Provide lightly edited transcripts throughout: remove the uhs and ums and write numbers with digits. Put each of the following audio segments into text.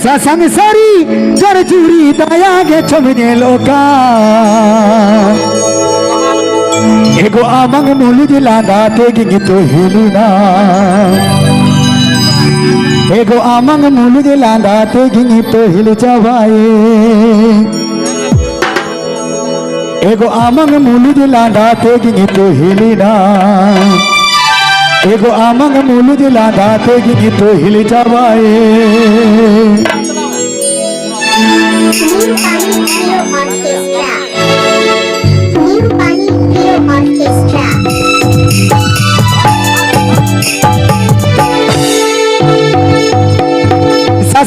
संसारी जर चूरी दया गे छमने लोका एगो आमंग मुलु दिला दाते गिंगितो हिलुना एगो आमंग मुलु दिला दाते गिंगितो हिल जावाए एगो आमंग मुलु दिला दाते गिंगितो हिलिना एगो आमंग मुलु दिला दाते गिंगितो हिल जावाए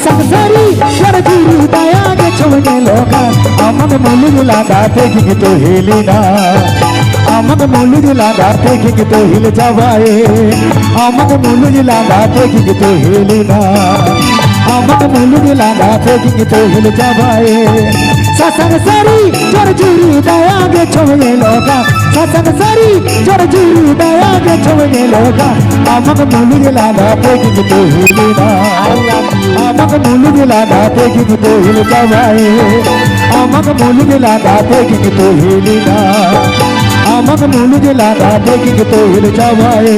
संसारी जर चूरी दया गे छमने लोका आमंग मुलु दिला दाते गिंगितो हिलिना आमंग मुलु दिला दाते गिंगितो हिल जावाए आमंग मुलु दिला दाते गिंगितो हिलिना आमंग मुलु दिला दाते गिंगितो हिल जावाए संसारी जर चूरी दया गे छमने लोका संसारी जर चूरी दया गे छमने लोका आमंग मुलु दिला दाते गिंगितो हिलिना आमंग मुलु दिला दाते गिंगितो हिल जावाए आमंग मुलु दिला दाते गिंगितो हिलिना आमंग मुलु दिला दाते गिंगितो हिल जावाए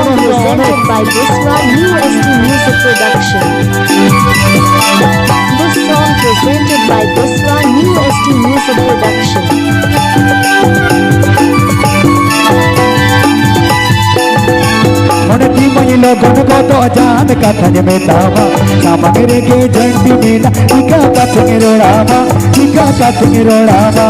Presented by Busra UST Music Production. This song presented by Busra UST Music Production. मन की महिला गण को तो जान कथन में तावा सामग्री के झंडी में ना इका कथन रोड़ावा इका कथन रोड़ावा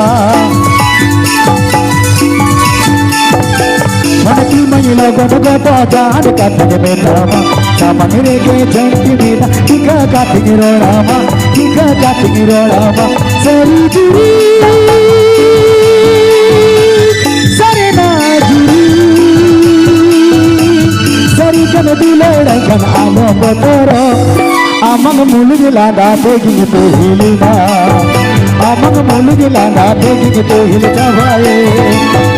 मन की महिला गण को तो जान कथन में तावा सामग्री के झंडी में ना इका कथन रोड़ावा इका कथन रोड़ावा सरी जुरी सरे ना जुरी जन दुलड़न आलम तोरो आमंग मुलु दिला दाते गिंगितो हिलिना आमंग मुलु दिला दाते गिंगितो हिल जावाए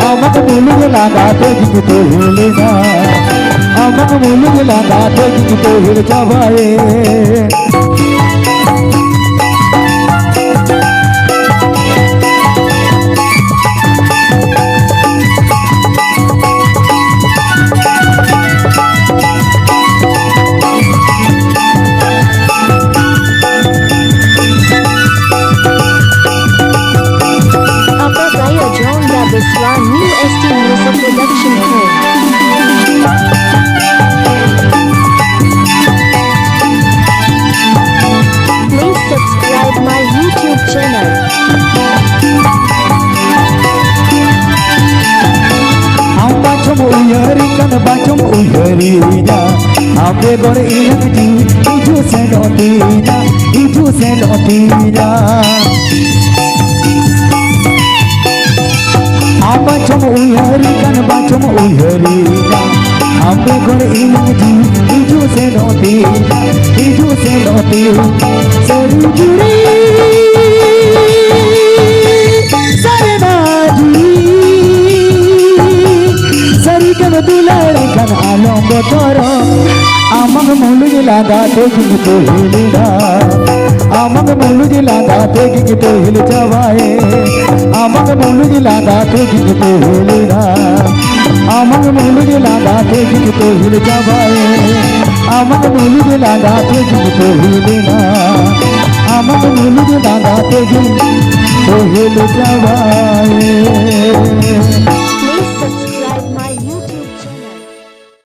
आमंग मुलु दिला दाते गिंगितो हिलिना आमंग मुलु दिला दाते गिंगितो हिल जावाए Busra UST Music Production Crew. Please subscribe my YouTube channel. Am bacum uyari kan bacum uyarinya Ambe gore ilang di iju senotinya Am bacum uyari kan bacum uyarinya Ambe gore ilang di iju senotinya Seri juri sarena juri Sari kan dularkan alam botoro Amang mulu jila daate gingitu hilida Amang mulu jila daate gingitu hil jawaye Amang mulu jila daate gingitu hilida Amang mulu jila daate gingitu hil jawaye Amang mulu jila daate gingitu hilida Amang mulu jila daate gingitu hil jawaye